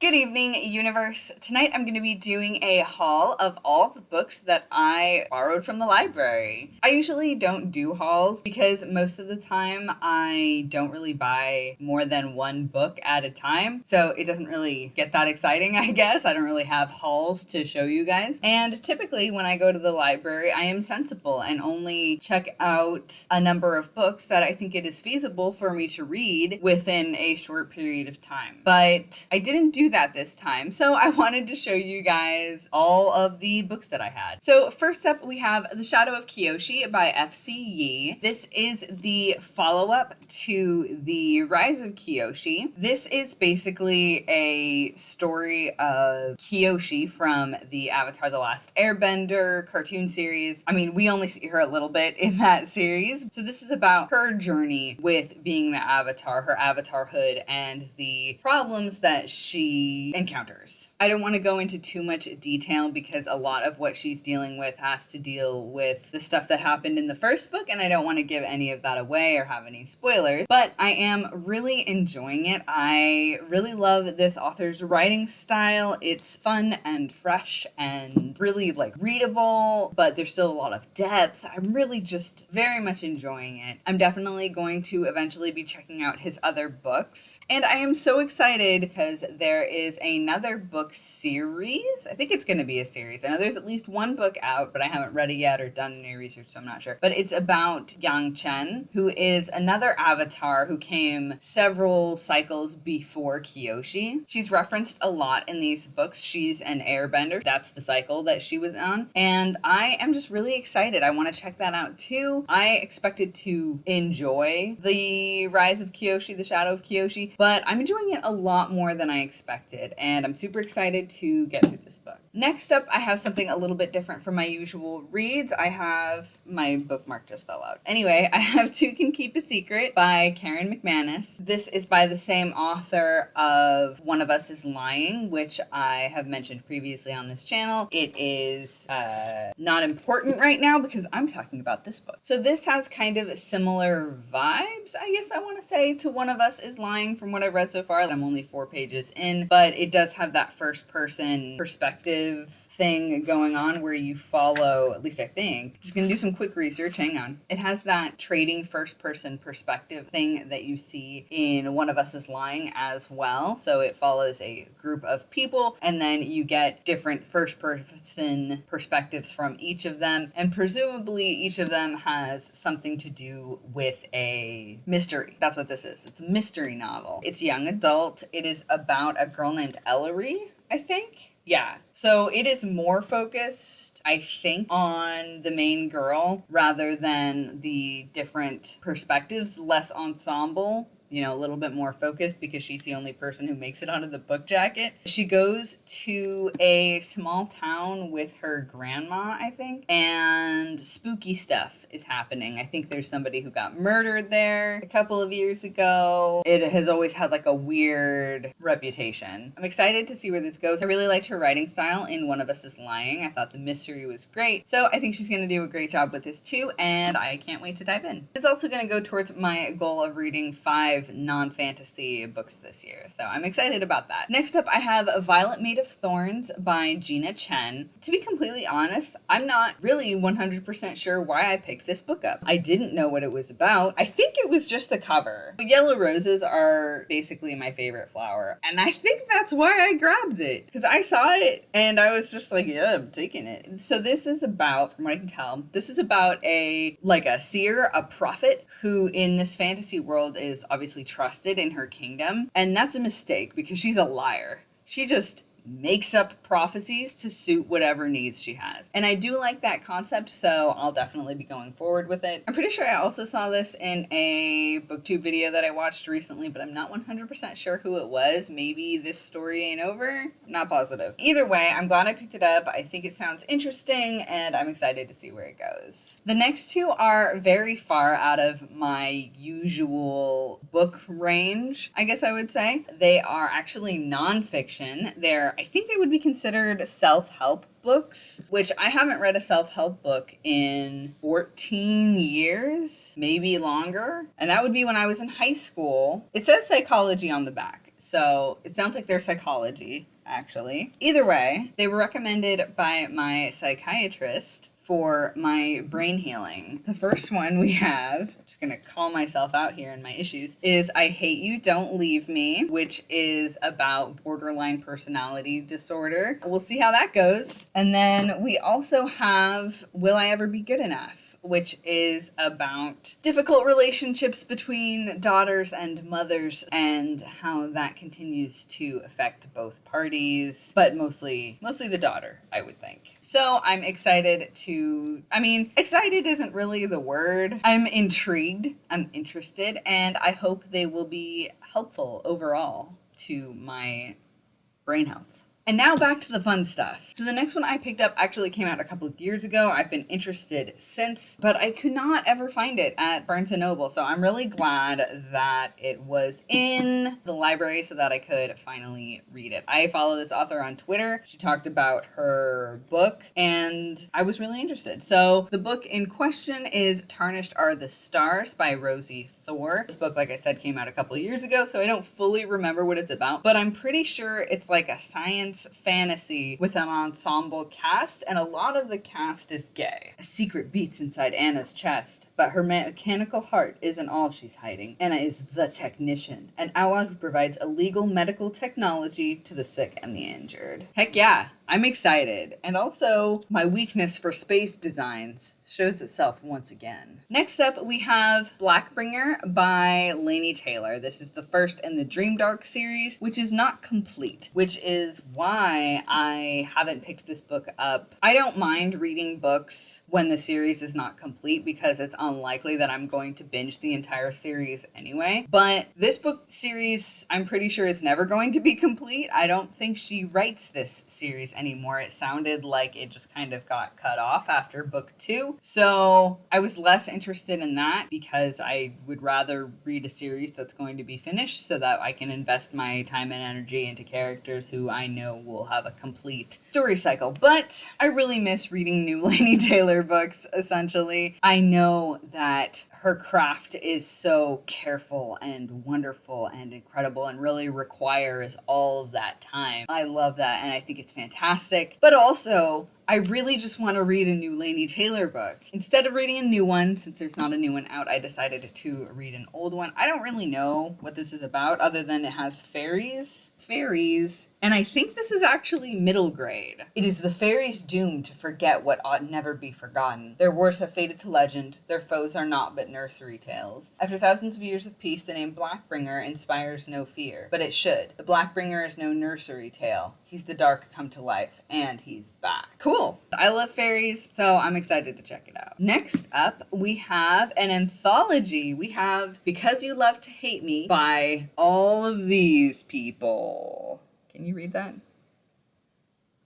Good evening, universe. Tonight I'm going to be doing a haul of all of the books that I borrowed from the library. I usually don't do hauls because most of the time I don't really buy more than one book at a time. So it doesn't really get that exciting, I guess. I don't really have hauls to show you guys. And typically when I go to the library, I am sensible and only check out a number of books that I think it is feasible for me to read within a short period of time. But I didn't do that this time, so I wanted to show you guys all of the books that I had. So first up, we have The Shadow of Kyoshi by F.C. Yee. This is the follow-up to The Rise of Kyoshi. This is basically a story of Kyoshi from the Avatar: The Last Airbender cartoon series. I mean, we only see her a little bit in that series. So this is about her journey with being the Avatar, her avatarhood, and the problems that she encounters. I don't want to go into too much detail because a lot of what she's dealing with has to deal with the stuff that happened in the first book, and I don't want to give any of that away or have any spoilers, but I am really enjoying it. I really love this author's writing style. It's fun and fresh and really readable, but there's still a lot of depth. I'm really just very much enjoying it. I'm definitely going to eventually be checking out his other books, and I am so excited because there is another book series. I think it's going to be a series. I know there's at least one book out, but I haven't read it yet or done any research, so I'm not sure. But it's about Yang Chen, who is another avatar who came several cycles before Kyoshi. She's referenced a lot in these books. She's an airbender. That's the cycle that she was on. And I am just really excited. I want to check that out too. I expected to enjoy The Rise of Kyoshi, The Shadow of Kyoshi, but I'm enjoying it a lot more than I expected, and I'm super excited to get through this book. Next up, I have something a little bit different from my usual reads. I have, my bookmark just fell out. Anyway, I have Two Can Keep a Secret by Karen McManus. This is by the same author of One of Us is Lying, which I have mentioned previously on this channel. It is not important right now because I'm talking about this book. So this has kind of similar vibes, I guess I want to say, to One of Us is Lying from what I've read so far. I'm only 4 pages in, but it does have that first person perspective thing going on where you follow, at least I think, just gonna do some quick research, hang on. It has that trading first person perspective thing that you see in One of Us is Lying as well. So it follows a group of people and then you get different first person perspectives from each of them, and presumably each of them has something to do with a mystery. That's what this is. It's a mystery novel. It's young adult. It is about a girl named Ellery, I think. Yeah, so it is more focused, I think, on the main girl rather than the different perspectives, less ensemble. You know, a little bit more focused because she's the only person who makes it onto the book jacket. She goes to a small town with her grandma, I think, and spooky stuff is happening. I think there's somebody who got murdered there a couple of years ago. It has always had a weird reputation. I'm excited to see where this goes. I really liked her writing style in One of Us is Lying. I thought the mystery was great. So I think she's going to do a great job with this too, and I can't wait to dive in. It's also going to go towards my goal of reading 5 non-fantasy books this year, so I'm excited about that. Next up, I have A Violet Made of Thorns by Gina Chen. To be completely honest, I'm not really 100% sure why I picked this book up. I didn't know what it was about. I think it was just the cover. Yellow roses are basically my favorite flower, and I think that's why I grabbed it, because I saw it and I was just like, yeah, I'm taking it. So this is about, from what I can tell, this is about a seer, a prophet, who in this fantasy world is obviously trusted in her kingdom, and that's a mistake because she's a liar. She just makes up prophecies to suit whatever needs she has. And I do like that concept, so I'll definitely be going forward with it. I'm pretty sure I also saw this in a booktube video that I watched recently, but I'm not 100% sure who it was. Maybe This Story Ain't Over? I'm not positive. Either way, I'm glad I picked it up. I think it sounds interesting, and I'm excited to see where it goes. The next two are very far out of my usual book range, I guess I would say. They are actually nonfiction. I think they would be considered self-help books, which I haven't read a self-help book in 14 years, maybe longer. And that would be when I was in high school. It says psychology on the back. So it sounds like they're psychology, actually. Either way, they were recommended by my psychiatrist for my brain healing. The first one we have, I'm just gonna call myself out here in my issues, is I Hate You, Don't Leave Me, which is about borderline personality disorder. We'll see how that goes. And then we also have Will I Ever Be Good Enough, which is about difficult relationships between daughters and mothers and how that continues to affect both parties, but mostly the daughter, I would think. So I'm excited excited isn't really the word. I'm intrigued, I'm interested, and I hope they will be helpful overall to my brain health. And now back to the fun stuff. So the next one I picked up actually came out a couple of years ago. I've been interested since, but I could not ever find it at Barnes & Noble. So I'm really glad that it was in the library so that I could finally read it. I follow this author on Twitter. She talked about her book and I was really interested. So the book in question is Tarnished Are the Stars by Rosie Thor. This book, like I said, came out a couple of years ago, so I don't fully remember what it's about, but I'm pretty sure it's like a science fantasy with an ensemble cast, and a lot of the cast is gay. A secret beats inside Anna's chest, but her mechanical heart isn't all she's hiding. Anna is the technician, an ally who provides illegal medical technology to the sick and the injured. Heck yeah, I'm excited. And also, my weakness for space designs shows itself once again. Next up, we have Blackbringer by Laini Taylor. This is the first in the Dreamdark series, which is not complete, which is why I haven't picked this book up. I don't mind reading books when the series is not complete because it's unlikely that I'm going to binge the entire series anyway. But this book series, I'm pretty sure is never going to be complete. I don't think she writes this series anymore. It sounded like it just kind of got cut off after book 2. So I was less interested in that because I would rather read a series that's going to be finished so that I can invest my time and energy into characters who I know will have a complete story cycle. But I really miss reading new Laini Taylor books, essentially. I know that her craft is so careful and wonderful and incredible and really requires all of that time. I love that and I think it's fantastic. But also, I really just want to read a new Laini Taylor book. Instead of reading a new one, since there's not a new one out, I decided to read an old one. I don't really know what this is about other than it has fairies. And I think this is actually middle grade. It is the fairies doomed to forget what ought never be forgotten. Their wars have faded to legend. Their foes are naught but nursery tales. After thousands of years of peace, the name Blackbringer inspires no fear. But it should. The Blackbringer is no nursery tale. He's the dark come to life, and he's back. Cool. I love fairies, so I'm excited to check it out. Next up, we have an anthology. We have Because You Love to Hate Me by all of these people. Can you read that?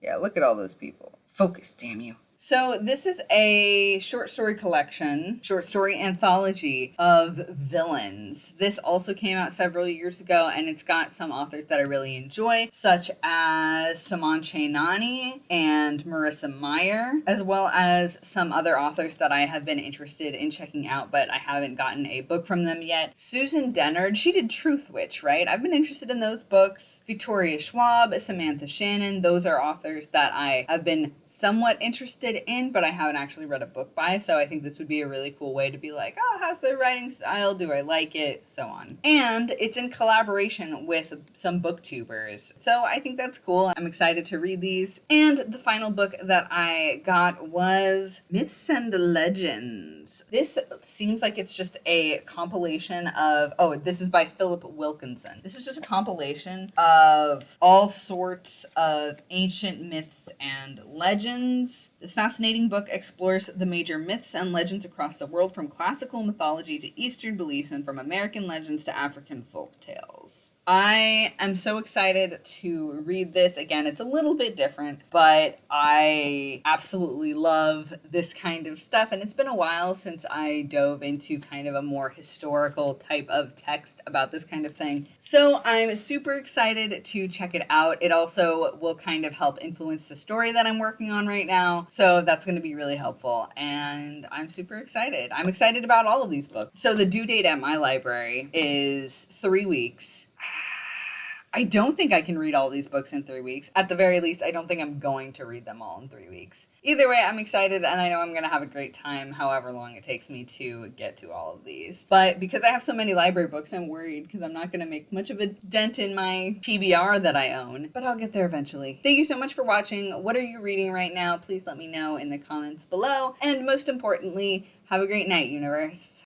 Yeah, look at all those people. Focus, damn you. So this is a short story collection, short story anthology of villains. This also came out several years ago, and it's got some authors that I really enjoy, such as Saman Chainani and Marissa Meyer, as well as some other authors that I have been interested in checking out, but I haven't gotten a book from them yet. Susan Dennard, she did Truth Witch, right? I've been interested in those books. Victoria Schwab, Samantha Shannon, those are authors that I have been somewhat interested in, but I haven't actually read a book by, so I think this would be a really cool way to be like, oh, how's their writing style? Do I like it? So on. And it's in collaboration with some booktubers, so I think that's cool. I'm excited to read these. And the final book that I got was Myths and Legends. This seems like it's just a compilation of, this is by Philip Wilkinson. This is just a compilation of all sorts of ancient myths and legends. This fascinating book explores the major myths and legends across the world, from classical mythology to Eastern beliefs and from American legends to African folk tales. I am so excited to read this. Again, it's a little bit different, but I absolutely love this kind of stuff. And it's been a while since I dove into kind of a more historical type of text about this kind of thing. So I'm super excited to check it out. It also will kind of help influence the story that I'm working on right now. So that's going to be really helpful. And I'm super excited. I'm excited about all of these books. So the due date at my library is 3 weeks. I don't think I can read all these books in 3 weeks. At the very least, I don't think I'm going to read them all in 3 weeks. Either way, I'm excited and I know I'm going to have a great time however long it takes me to get to all of these. But because I have so many library books, I'm worried because I'm not going to make much of a dent in my TBR that I own. But I'll get there eventually. Thank you so much for watching. What are you reading right now? Please let me know in the comments below. And most importantly, have a great night, universe.